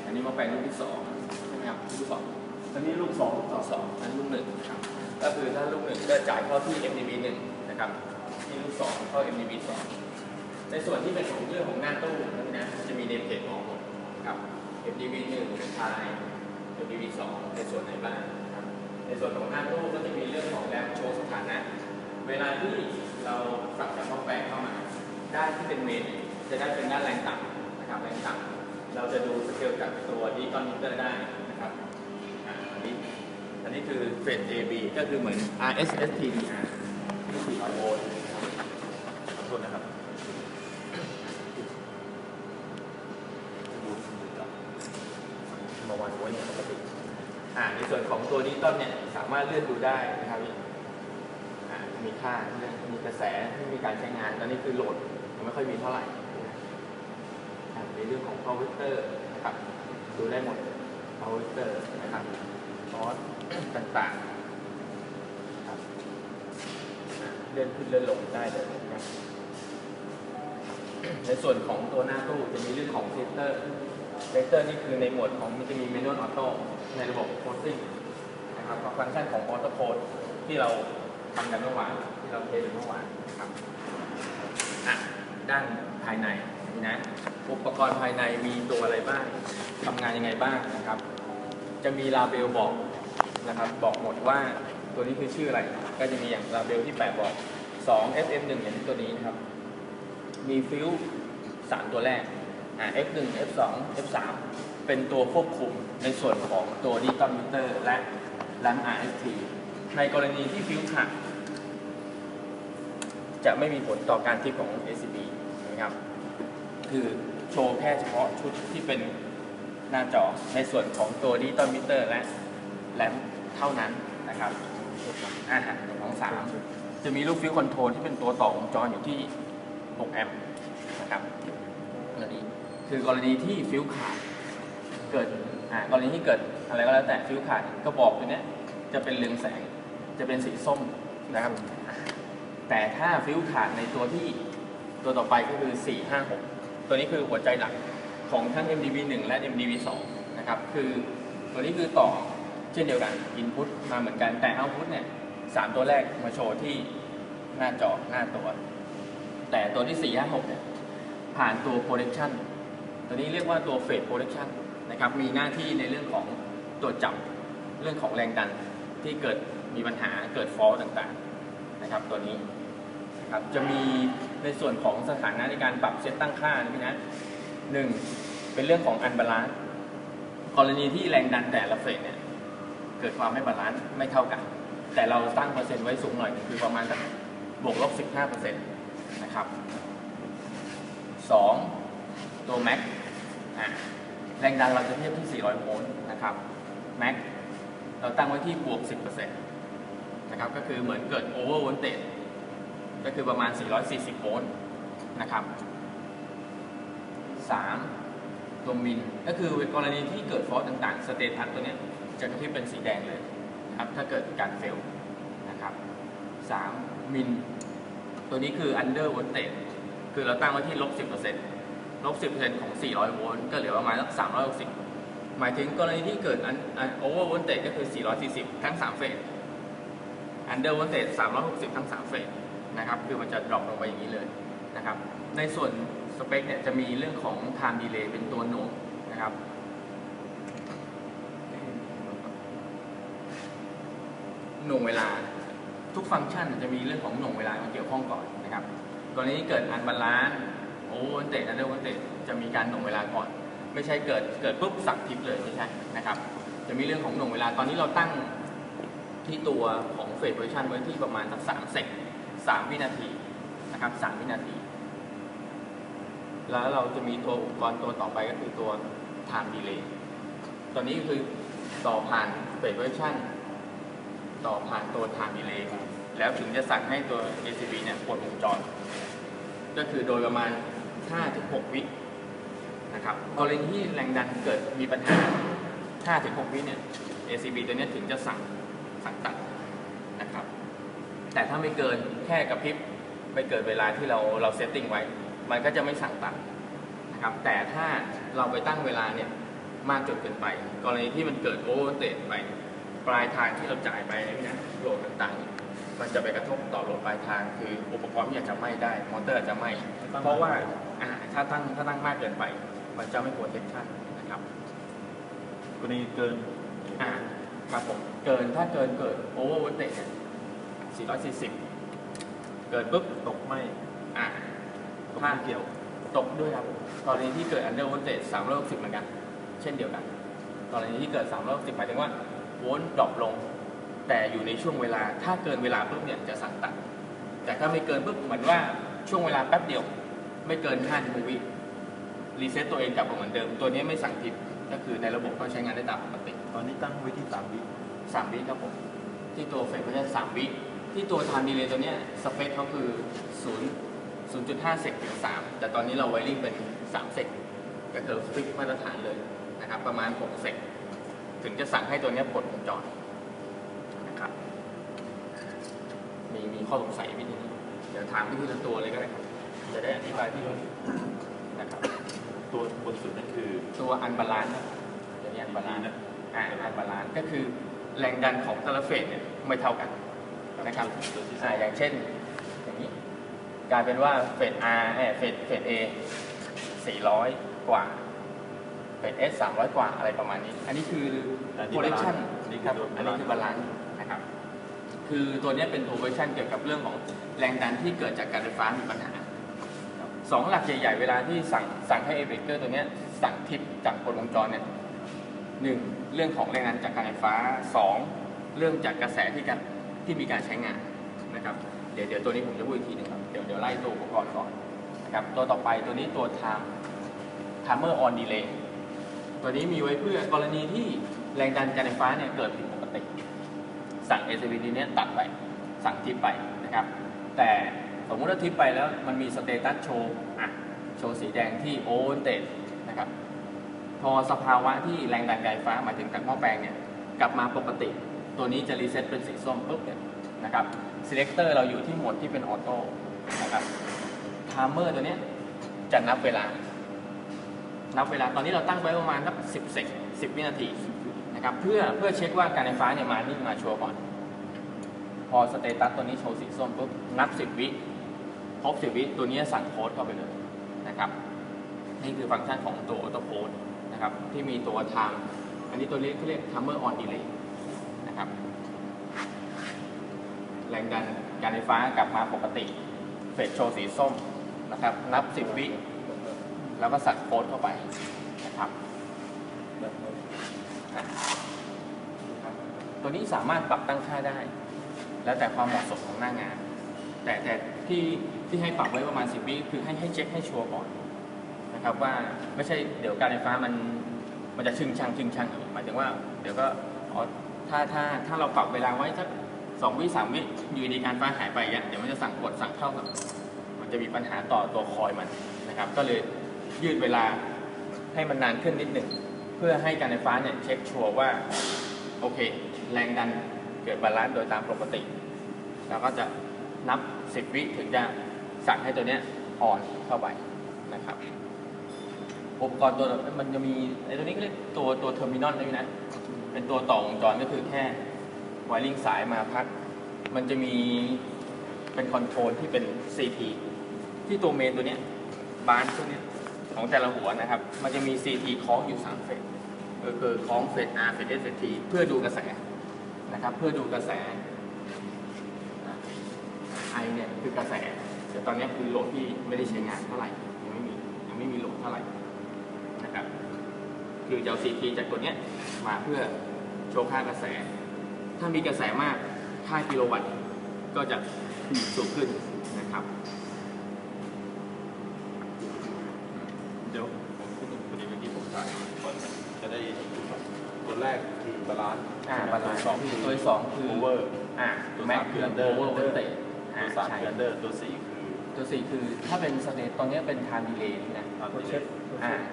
อันนี้มาแปลงลูกที่2ใช่ไหมครับลูก2อันนี้ลูก2อันลูก1ครับก็คือถ้าลูก1ก็จ่ายเข้าที่ MDB 1นะครับที่ลูก2เข้า MDB 2ในส่วนที่เป็นของเรื่องของหน้าตู้นะจะมีเนมเพลทของหมดครับ MDB 1ไทย MDB 2ในส่วนไหนบ้างครับในส่วนของหน้าตู้ก็จะมีเรื่องของแรมโชว์สถานะเวลาที่เราสั่งจากหม้อแปลงเข้ามาด้านที่เป็นเมนจะได้เป็นด้านแรงต่ำนะครับแรงต่ำเราจะดูสเกลจากตัวดิจิตอลมิเตอร์ได้นะครับอันนี้คือเฟส AB ก็คือเหมือน RSSTDR ที่400 โวลต์ขอโทษนะครับมาวางไว้ในปกติในส่วนของตัวดิจิตอลเนี่ยสามารถเลื่อนดูได้นะครับมีค่ามีกระแสที่มีการใช้งานตอนนี้คือโหลดยังไม่ค่อยมีเท่าไหร่ในเรื่องของ power vector นะครับดูได้หมด power vector นะครับซอสต่างๆครับเลื่อนขึ้นเลื่อนลงได้เลยนะครับในส่วนของตัวหน้าตู้จะมีเรื่องของเซตเตอร์นี่คือในหมวดของมันจะมี manual auto ในระบบ coding นะครับกับฟังก์ชันของ auto code ที่เราทำกันเมื่อวานที่เราเทสเมื่อวานนะครับด้านภายในนะอุปกรณ์ภายในมีตัวอะไรบ้างทำงานยังไงบ้างนะครับจะมีลาเบลบอกนะครับบอกหมดว่าตัวนี้คือชื่ออะไรก็จะมีอย่างลาเบลที่8บอก2 FM1 อย่างที่ตัวนี้นะครับมีฟิล3ตัวแรกF1 F2 F3 เป็นตัวควบคุมในส่วนของตัวดิจิตอลมิเตอร์และแรม RST ในกรณีที่ฟิวขาดจะไม่มีผลต่อการทิปของ ACB นะครับคือโชว์แค่เฉพาะชุดที่เป็นหน้าจอในส่วนของตัวดิจิตอลมิเตอร์และแรมเท่านั้นนะครับของ3จะมีลูกฟิวคอนโทรลที่เป็นตัวต่อวงจรอยู่ที่6 แอมป์นะครับนี่คือกรณีที่ฟิวขาดเกิดกรณีที่เกิดอะไรก็แล้วแต่ฟิวขาดก็บอกตัวนี้จะเป็นเรืองแสงจะเป็นสีส้มนะครับแต่ถ้าฟิวขาดในตัวที่ตัวต่อไปก็คือ456ตัวนี้คือหัวใจหลักของทั้ง MDB 1และ MDB 2นะครับคือตัวนี้คือต่อเช่นเดียวกัน Input มาเหมือนกันแต่ Output เนี่ย3ตัวแรกมาโชว์ที่หน้าจอหน้าตัวแต่ตัวที่456เนี่ยผ่านตัว Protection ตัวนี้เรียกว่าตัว Phase Protection นะครับมีหน้าที่ในเรื่องของตรวจจับเรื่องของแรงดันที่เกิดมีปัญหาเกิดฟอลต์ต่างๆนะครับตัวนี้นะครับจะมีในส่วนของสถานะในการปรับเซตตั้งค่านี่นะ1เป็นเรื่องของอันบาลานซ์กรณีที่แรงดันแต่ละเฟสเนี่ยเกิดความไม่บาลานซ์ไม่เท่ากันแต่เราตั้งเปอร์เซ็นต์ไว้สูงหน่อยคือประมาณสักบวกลบ 15% นะครับ2ตัวแม็กแรงดันเราจะเทียบที่400 โวลต์นะครับแม็กเราตั้งไว้ที่บวก 10% นะครับก็คือเหมือนเกิดโอเวอร์โวลเตจก็คือประมาณ440 โวลต์นะครับ3ตัวมินก็คือกรณีที่เกิดฟอลต์ต่างๆสเตตัสตัวนี้จะกระพริบเป็นสีแดงเลยครับถ้าเกิดการเฟลนะครับ3มินตัวนี้คือ under voltage คือเราตั้งไว้ที่-10%ลบ 10% ของ400 โวลต์ก็เหลือประมาณสัก360หมายถึงกรณีที่เกิดover voltage ก็คือ440ทั้ง3เฟส under voltage 360ทั้ง3เฟสนะครับคือมันจะดรอปลงไปอย่างนี้เลยนะครับในส่วนสเปคเนี่ยจะมีเรื่องของ time delay เป็นตัวโหน่งนะครับหน่วงเวลาทุกฟังก์ชันจะมีเรื่องของหน่วงเวลามาเกี่ยวข้องก่อนนะครับกรณีที่เกิดอันบาลานซ์โอเวอร์โวลเตจอันเดอร์โวลเตจจะมีการหน่วงเวลาก่อนไม่ใช่เกิดปุ๊บสักทิปเลยไม่ใช่นะครับจะมีเรื่องของหน่วงเวลาตอนนี้เราตั้งที่ตัวของเฟสโพซิชันไว้ที่ประมาณสัก3 เซก3 วินาทีนะครับ3 วินาทีแล้วเราจะมีตัวอุปกรณ์ตัวต่อไปก็คือตัว time delay ตัวนี้คือต่อผ่านเฟสโพซิชันต่อผ่านตัว time delay แล้วถึงจะสั่งให้ตัว ACB เนี่ยกดวงจรก็คือโดยประมาณ 5-6 วินะครับกรณีที่แรงดันเกิดมีปัญหา 5-6 วิเนี่ย ACB ตัวนี้ถึงจะสั่งตัดนะครับแต่ถ้าไม่เกินแค่กระพริบไม่เกิดเวลาที่เราเซตติ้งไว้มันก็จะไม่สั่งตัดนะครับแต่ถ้าเราไปตั้งเวลาเนี่ย มากจนเกินไปกรณีที่มันเกิดโอเวอร์เตทไปปลายทางที่เราจ่ายไปนะโหลดต่างๆมันจะไปกระทบต่อโหลดปลายทางคืออุปกรณ์ที่อาจจะไหม้ได้มอเตอร์อาจจะไหม้เพราะว่าถ้าตั้งมากเกินไปมันจะไม่โปรเทคชั่นนะครับกรณีเกินครับผมถ้าเกิดโอเวอร์โวลเตจ440เกินปุ๊บตกไม่ถ้าเกี่ยวตกด้วยครับกรณีที่เกิดอันเดอร์โวลเตจ360เหมือนกันเช่นเดียวกันกรณีที่เกิด360หมายถึงว่าโวลต์ดรอปลงแต่อยู่ในช่วงเวลาถ้าเกินเวลาปุ๊บเนี่ยจะสั่งตัดแต่ถ้าไม่เกินปุ๊บเหมือนว่าช่วงเวลาแป๊บเดียวไม่เกิน5 วิรีเซ็ตตัวเองกลับมาเหมือนเดิมตัวนี้ไม่สั่งผิดก็คือในระบบก็ใช้งานได้ตามปกติตอนนี้ตั้งไว้ที่3 วิครับผมที่ตัวเฟซก็จะ3 วิที่ตัวไทม์ดีเลย์ตัวนี้สเปคเขาคือ0.5 เซกถึง3แต่ตอนนี้เราไวริ่งเป็น3 เซกก็คือฟิกมาตรฐานเลยนะครับประมาณ6 เซกถึงจะสั่งให้ตัวนี้ปลดวงจรนะครับมีข้อสงสัยนิดนึงเดี๋ยวถามที่ละตัวเลยก็ได้ครับจะได้อธิบายที่นะครับตัวบนสุดนั่นคือตัวอันบาลานซ์ตัวนี้อันบาลานซ์อันบาลานซ์ก็คือแรงดันของแต่ละเฟสเนี่ยไม่เท่ากันนะครับอย่างเช่นอย่างนี้กลายเป็นว่าเฟส R เฟส A 400 กว่าเฟส S 300 กว่าอะไรประมาณนี้อันนี้คือ correction ครับอันนี้คือบาลานซ์นะครับคือตัวนี้เป็น correction เกี่ยวกับเรื่องของแรงดันที่เกิดจากการไฟฟ้ามีปัญหา2 หลักใหญ่ๆเวลาที่สั่งให้เบรกเกอร์ตัวนี้สั่งทิปจากกดวงจรเนี่ย1เรื่องของแรงดันจากการไฟฟ้า2เรื่องจากกระแสที่มีการใช้งานนะครับเดี๋ยวตัวนี้ผมจะพูดอีกทีนึงครับเดี๋ยวไล่ตัวอุปกรณ์ก่อนนะครับตัวต่อไปตัวนี้ตัว timer on delay ตัวนี้มีไว้เพื่อกรณีที่แรงดันการไฟฟ้าเนี่ยเกิดผิดปกติสั่ง SVD เนี่ยตัดไปสั่งทิปไปนะครับแต่สมมติว่าทิปไปแล้วมันมีสเตตัสโชว์สีแดงที่โอเวอร์เตทนะครับพอสภาวะที่แรงดันการไฟฟ้าหมายถึงจากหม้อแปลงเนี่ยกลับมาปกติตัวนี้จะรีเซ็ตเป็นสีส้มปุ๊บเนี่ยนะครับ selector เราอยู่ที่โหมดที่เป็นออโต้นะครับ timer ตัวนี้จะนับเวลาตอนนี้เราตั้งไว้ประมาณสัก10 เซก10 วินาทีนะครับเพื่อเช็คว่าการไฟฟ้าเนี่ยมานิ่งมาชัวร์ก่อนพอสเตตัสตัวนี้โชว์สีส้มปุ๊บนับ10 วิครบ10 วิตัวนี้สั่งโค้ดเข้าไปเลยนะครับนี่คือฟังก์ชันของตัวออโต้โค้ดนะครับที่มีตัว time อันนี้ตัวเรียก timer on delay นะครับแรงดันการไฟฟ้ากลับมาปกติเฟสโชว์สีส้มนะครับนับ10 วิแล้วก็สั่งโค้ดเข้าไปนะครับตัวนี้สามารถปรับตั้งค่าได้แล้วแต่ความเหมาะสมของหน้างานแต่ที่ให้ปรับไว้ประมาณ10 วิคือให้เช็คให้ชัวร์ก่อนนะครับว่าไม่ใช่เดี๋ยวการไฟฟ้ามันจะชึงชังหมายถึงว่าเดี๋ยวก็ถ้าเราปรับเวลาไว้สัก2 วิ 3 วิอยู่ในการไฟฟ้าหายไปเดี๋ยวมันจะสั่งกดสั่งเข้ามันจะมีปัญหาต่อตัวคอยมันนะครับก็เลยยืดเวลาให้มันนานขึ้นนิดหนึ่งเพื่อให้การไฟฟ้าเนี่ยเช็คชัวร์ว่าโอเคแรงดันเกิดบาลานซ์โดยตามปกติแล้วก็จะนับ10 วิถึงจะสั่งให้ตัวเนี้ยอ่อนเข้าไปนะครับอุปกรณ์ตัวมันจะมีไอ้ตัวนี้ก็เรียกตัวเทอร์มินอลด้วยนะเป็นตัวต่อวงจรก็คือแค่ไวริ่งสายมาพักมันจะมีเป็นคอนโทรลที่เป็น CT ที่ตัวเมนตัวเนี้ยบานตัวเนี้ยของแต่ละหัวนะครับมันจะมี CT คล้องอยู่3 เฟสคือคล้องเฟส R เฟส S เฟส T เพื่อดูกระแสนะครับเพื่อดูกระแส I เนี่ยคือกระแสแต่ตอนนี้คือโหลดที่ไม่ได้ใช้งานเท่าไหร่ยังไม่มีโหลดเท่าไหร่นะครับคือจะเอา CT จากตัวเนี้ยมาเพื่อโชว์ค่ากระแสถ้ามีกระแสมากค่ากิโลวัตต์ก็จะสูงขึ้นนะครับเดี๋ยวผมพูดถึงประเด็นที่ผมถ่ายก่อนจะได้ตัวแรกคือบาลานซ์บาลานซ์ตัวที่2คือ over ตัว3คือ under ตัว3คือ under ตัว4คือถ้าเป็นสเตทตอนนี้เป็น time delay นะ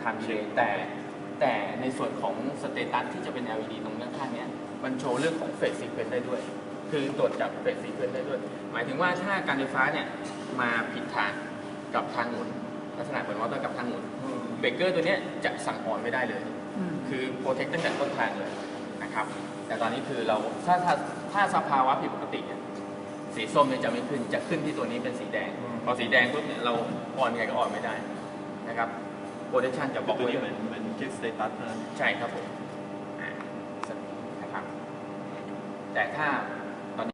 time delay แต่ในส่วนของสเตตัสที่จะเป็น LED ตรงข้างนี้มันโชว์เรื่องของเฟสซีเควนซ์ได้ด้วยคือตรวจจับเฟสซีเควนซ์ได้ด้วยหมายถึงว่าถ้าการไฟฟ้าเนี่ยมาผิดทางกับทางหมุนลักษณะเหมือนมอเตอร์กับทางหมุนเบรกเกอร์ตัวนี้จะสั่งอ่อนไม่ได้เลย คือโปรเทคตั้งแต่ต้นทางเลยนะครับแต่ตอนนี้คือเราถ้าสภาวะผิดปกติเนี่ยสีส้มเนี่ยจะไม่ขึ้นจะขึ้นที่ตัวนี้เป็นสีแดงพอสีแดงปุ๊บเนี่ยเราออนไงก็ออนไม่ได้นะครับโปรเทคชันจะบ ตั อ ว กไว้ นี้ เลย เหมือนคิดสเตตัสนะ ใช่ครับผมนะครับแต่ถ้า